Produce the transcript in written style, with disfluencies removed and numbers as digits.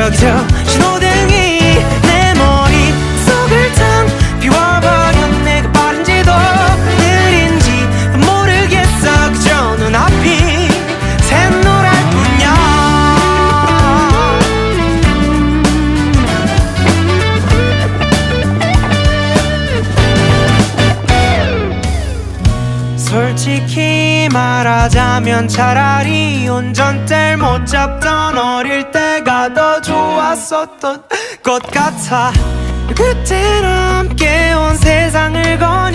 저기서 신호등이 내 머릿속을 텅 비워버려. 내가 빠른지도 느린지 모르겠어. 그저 눈앞이 샛노랄 뿐이야. 솔직히 말하자면 차라리 운전대를 못 잡던 어릴 때가 더 좋았었던 것 같아. 그때는 함께 온 세상을 거니